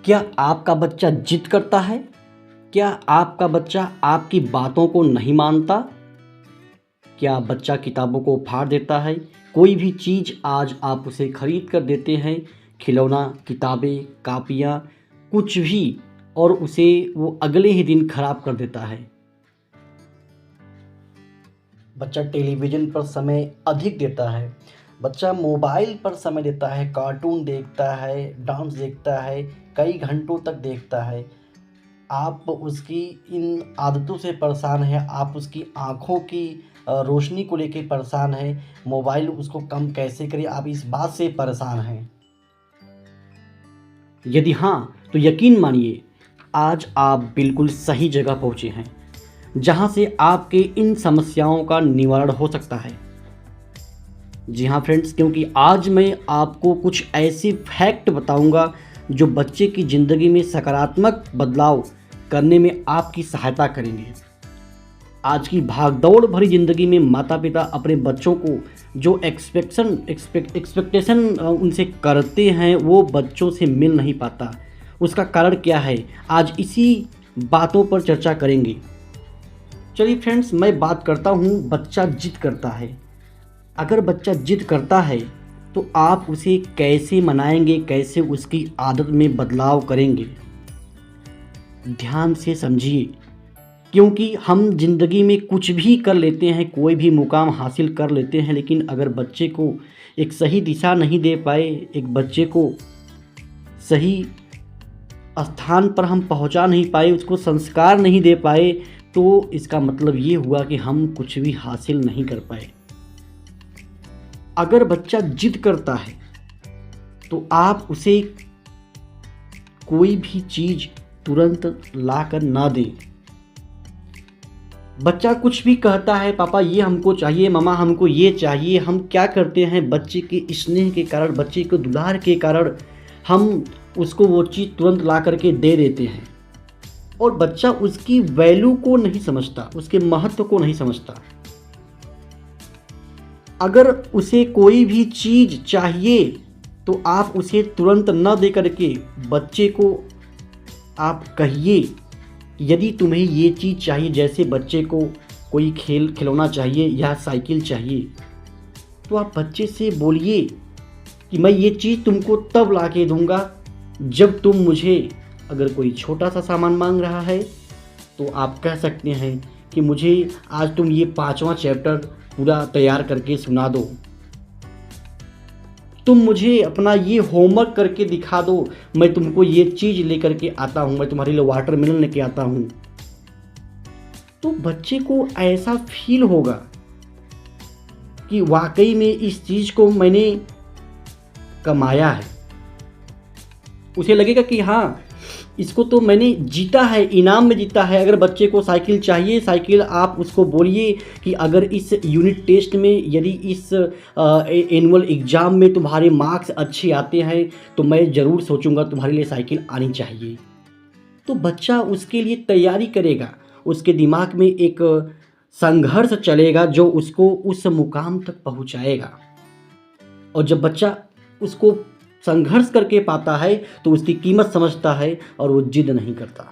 क्या आपका बच्चा जिद करता है? क्या आपका बच्चा आपकी बातों को नहीं मानता? क्या बच्चा किताबों को फाड़ देता है? कोई भी चीज़ आज आप उसे खरीद कर देते हैं, खिलौना, किताबें, कापियाँ, कुछ भी, और उसे वो अगले ही दिन खराब कर देता है। बच्चा टेलीविज़न पर समय अधिक देता है, बच्चा मोबाइल पर समय देता है, कार्टून देखता है, डांस देखता है, कई घंटों तक देखता है। आप उसकी इन आदतों से परेशान हैं, आप उसकी आँखों की रोशनी को लेके परेशान हैं, मोबाइल उसको कम कैसे करें, आप इस बात से परेशान हैं। यदि हाँ, तो यकीन मानिए आज आप बिल्कुल सही जगह पहुँचे हैं, जहाँ से आपके इन समस्याओं का निवारण हो सकता है। जी हाँ फ्रेंड्स, क्योंकि आज मैं आपको कुछ ऐसे फैक्ट बताऊंगा जो बच्चे की ज़िंदगी में सकारात्मक बदलाव करने में आपकी सहायता करेंगे। आज की भागदौड़ भरी ज़िंदगी में माता पिता अपने बच्चों को जो एक्सपेक्टेशन उनसे करते हैं वो बच्चों से मिल नहीं पाता। उसका कारण क्या है, आज इसी बातों पर चर्चा करेंगे। चलिए फ्रेंड्स, मैं बात करता हूँ बच्चा जिद करता है। अगर बच्चा जिद करता है तो आप उसे कैसे मनाएंगे, कैसे उसकी आदत में बदलाव करेंगे? ध्यान से समझिए, क्योंकि हम जिंदगी में कुछ भी कर लेते हैं, कोई भी मुकाम हासिल कर लेते हैं, लेकिन अगर बच्चे को एक सही दिशा नहीं दे पाए, एक बच्चे को सही स्थान पर हम पहुंचा नहीं पाए, उसको संस्कार नहीं दे पाए, तो इसका मतलब ये हुआ कि हम कुछ भी हासिल नहीं कर पाए। अगर बच्चा जिद करता है तो आप उसे कोई भी चीज़ तुरंत लाकर ना दें। बच्चा कुछ भी कहता है, पापा ये हमको चाहिए, मामा हमको ये चाहिए, हम क्या करते हैं, बच्चे के स्नेह के कारण, बच्चे के दुलार के कारण हम उसको वो चीज़ तुरंत ला करके दे देते हैं, और बच्चा उसकी वैल्यू को नहीं समझता, उसके महत्व को नहीं समझता। अगर उसे कोई भी चीज़ चाहिए तो आप उसे तुरंत न दे करके बच्चे को आप कहिए, यदि तुम्हें ये चीज़ चाहिए, जैसे बच्चे को कोई खिलौना चाहिए या साइकिल चाहिए, तो आप बच्चे से बोलिए कि मैं ये चीज़ तुमको तब ला के दूँगा जब तुम मुझे, अगर कोई छोटा सा सामान मांग रहा है तो आप कह सकते हैं कि मुझे आज तुम ये 5वां चैप्टर पूरा तैयार करके सुना दो, तुम मुझे अपना ये होमवर्क करके दिखा दो, मैं तुमको ये चीज़ लेकर के आता हूँ, मैं तुम्हारे लिए वाटरमेलन लेके आता हूँ। तो बच्चे को ऐसा फील होगा कि वाकई में इस चीज़ को मैंने कमाया है। उसे लगेगा कि हाँ, इसको तो मैंने जीता है, इनाम में जीता है। अगर बच्चे को साइकिल चाहिए, साइकिल आप उसको बोलिए कि अगर इस यूनिट टेस्ट में, यदि इस एनुअल एग्ज़ाम में तुम्हारे मार्क्स अच्छे आते हैं तो मैं ज़रूर सोचूंगा तुम्हारे लिए साइकिल आनी चाहिए। तो बच्चा उसके लिए तैयारी करेगा, उसके दिमाग में एक संघर्ष चलेगा जो उसको उस मुकाम तक पहुंचाएगा। और जब बच्चा उसको संघर्ष करके पाता है तो उसकी कीमत समझता है और वो जिद नहीं करता।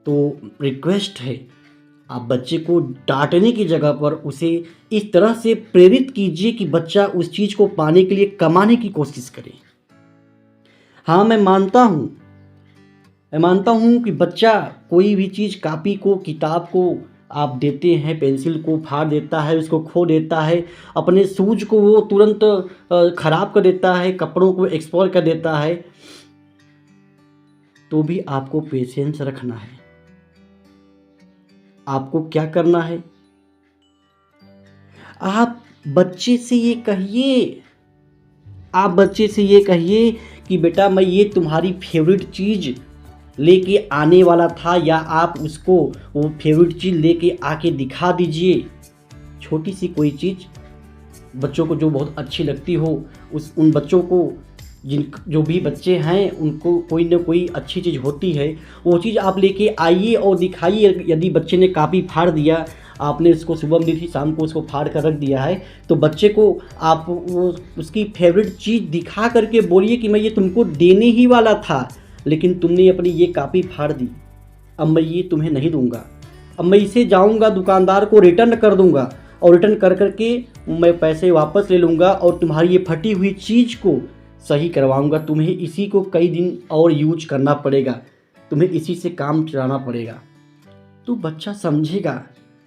तो रिक्वेस्ट है, आप बच्चे को डांटने की जगह पर उसे इस तरह से प्रेरित कीजिए कि बच्चा उस चीज़ को पाने के लिए कमाने की कोशिश करे। हाँ, मैं मानता हूँ कि बच्चा कोई भी चीज़, कापी को, किताब को आप देते हैं, पेंसिल को फाड़ देता है, उसको खो देता है, अपने शूज को वो तुरंत ख़राब कर देता है, कपड़ों को एक्सपोल कर देता है, तो भी आपको पेशेंस रखना है। आपको क्या करना है, आप बच्चे से ये कहिए कि बेटा मैं ये तुम्हारी फेवरेट चीज़ लेके आने वाला था, या आप उसको वो फेवरेट चीज़ लेके आके दिखा दीजिए। छोटी सी कोई चीज़ बच्चों को जो बहुत अच्छी लगती हो, उन बच्चों को, जो भी बच्चे हैं उनको कोई ना कोई अच्छी चीज़ होती है, वो चीज़ आप लेके आइए और दिखाइए। यदि बच्चे ने कापी फाड़ दिया, आपने इसको सुबह में दी थी, शाम को उसको फाड़ कर रख दिया है। तो बच्चे को आप वो उसकी फेवरेट चीज़ दिखा करके बोलिए कि मैं ये तुमको देने ही वाला था, लेकिन तुमने अपनी ये कापी फाड़ दी, अब मैं ये तुम्हें नहीं दूंगा, अब मैं इसे जाऊंगा दुकानदार को रिटर्न कर दूंगा और रिटर्न कर करके मैं पैसे वापस ले लूँगा और तुम्हारी ये फटी हुई चीज़ को सही करवाऊंगा। तुम्हें इसी को कई दिन और यूज करना पड़ेगा, तुम्हें इसी से काम चलाना पड़ेगा। तो बच्चा समझेगा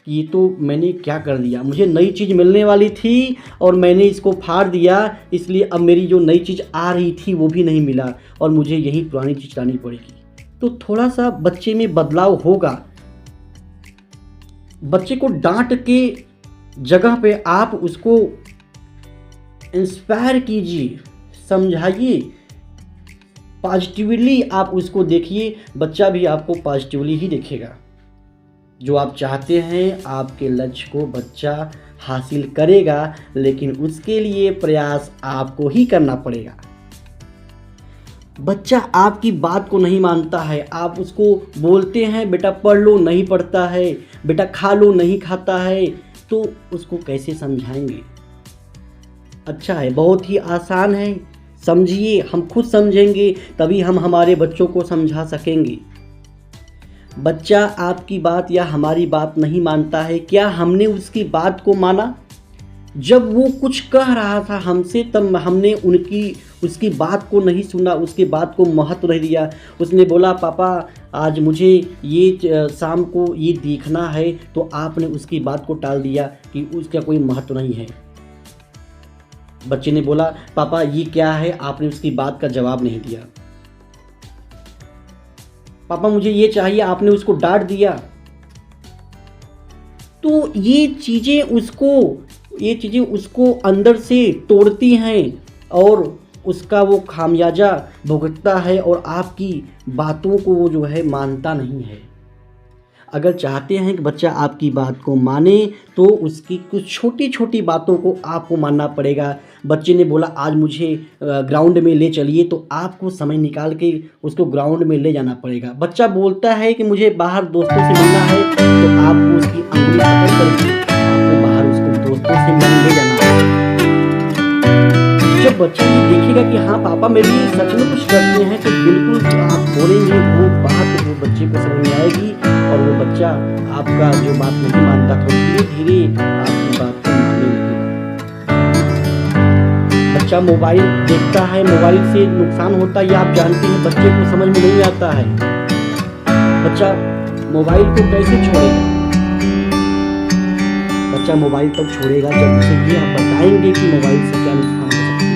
कि ये तो मैंने क्या कर दिया, मुझे नई चीज़ मिलने वाली थी और मैंने इसको फाड़ दिया, इसलिए अब मेरी जो नई चीज़ आ रही थी वो भी नहीं मिला और मुझे यही पुरानी चीज़ लानी पड़ेगी। तो थोड़ा सा बच्चे में बदलाव होगा। बच्चे को डांट के जगह पे आप उसको इंस्पायर कीजिए, समझाइए, पॉजिटिवली आप उसको देखिए, बच्चा भी आपको पॉजिटिवली ही देखेगा। जो आप चाहते हैं आपके लक्ष्य को बच्चा हासिल करेगा, लेकिन उसके लिए प्रयास आपको ही करना पड़ेगा। बच्चा आपकी बात को नहीं मानता है, आप उसको बोलते हैं बेटा पढ़ लो, नहीं पढ़ता है, बेटा खा लो, नहीं खाता है, तो उसको कैसे समझाएंगे? अच्छा है, बहुत ही आसान है, समझिए, हम खुद समझेंगे तभी हम हमारे बच्चों को समझा सकेंगे। बच्चा आपकी बात या हमारी बात नहीं मानता है, क्या हमने उसकी बात को माना? जब वो कुछ कह रहा था हमसे तब हमने उसकी बात को नहीं सुना, उसकी बात को महत्व नहीं दिया। उसने बोला पापा आज मुझे ये शाम को ये देखना है, तो आपने उसकी बात को टाल दिया कि उसका कोई महत्व नहीं है। बच्चे ने बोला पापा ये क्या है, आपने उसकी बात का जवाब नहीं दिया। पापा मुझे ये चाहिए, आपने उसको डांट दिया। तो ये चीज़ें उसको अंदर से तोड़ती हैं और उसका वो खामियाजा भुगतता है और आपकी बातों को वो जो है मानता नहीं है। अगर चाहते हैं कि बच्चा आपकी बात को माने तो उसकी कुछ छोटी छोटी बातों को आपको मानना पड़ेगा। बच्चे ने बोला आज मुझे ग्राउंड में ले चलिए, तो आपको समय निकाल के उसको ग्राउंड में ले जाना पड़ेगा। बच्चा बोलता है कि मुझे बाहर दोस्तों से मिलना है, तो आपको उसकी अंगुली पकड़ करके आपको बाहर उसको दोस्तों से मिलने ले जाना है। जब बच्चा ये देखेगा कि हाँ पापा मेरे लिए सच में कुछ करते हैं, तो बिल्कुल आप बोलेंगे वो बात वो बच्चे को समझ में आएगी और वो बच्चा आपका जो बात नहीं मानता था धीरे धीरे आपकी बात को मानने लगेगा। बच्चा मोबाइल देखता है, मोबाइल से नुकसान होता है, ये आप जानते हैं, बच्चे को समझ में नहीं आता है। बच्चा मोबाइल को कैसे छोड़ेगा? बच्चा मोबाइल तब छोड़ेगा जब उसे ये आप बताएंगे कि मोबाइल से क्या नुकसान हो सकता है।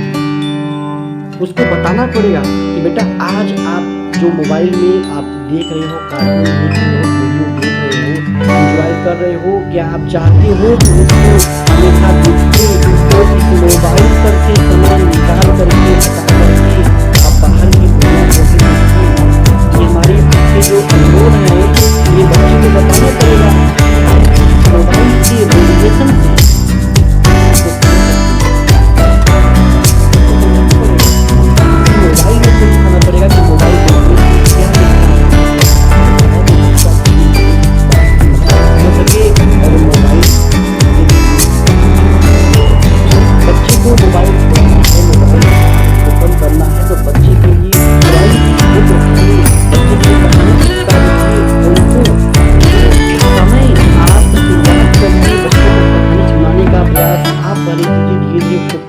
उसको बताना पड़ेगा कि बेटा आज आप जो मोबाइल में आप देख रहे हो, कार्टून देख रहे हो, वीडियो देख रहे हो, एंजॉय कर रहे हो, क्या आप चाहते हो कि उसको हमेशा देखते उसको इस मोबाइल पर से समय निकाल करके हटा करके आप बाहर की दुनिया को भी देखिए। ये हमारी आंखें जो अनमोल है, ये बच्चे को बताना पड़ेगा मोबाइल के रेडिएशन से मोबाइल में कुछ खाना पड़ेगा कि मोबाइल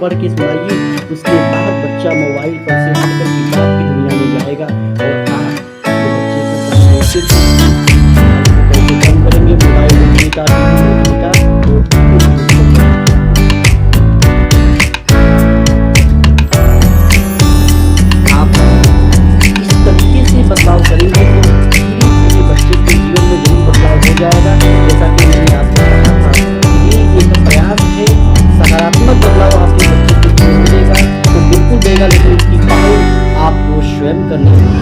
पढ़ के सुनाइए। उसके बाद बच्चा मोबाइल पर से हटकर किताब की दुनिया में जाएगा और आप बच्चे को कैसे कम करेंगे मोबाइल देखने का आप इस तरीके से बदलाव करेंगे तो धीरे धीरे बच्चे के जीवन में जरूर बदलाव हो जाएगा। जैसा कि मैंने आपको कहा था, ये एक प्रयास है, सकारात्मक बदलाव आपके बच्चे को मिलेगा तो बिल्कुल देगा, लेकिन इसकी पहल आपको स्वयं करनी है।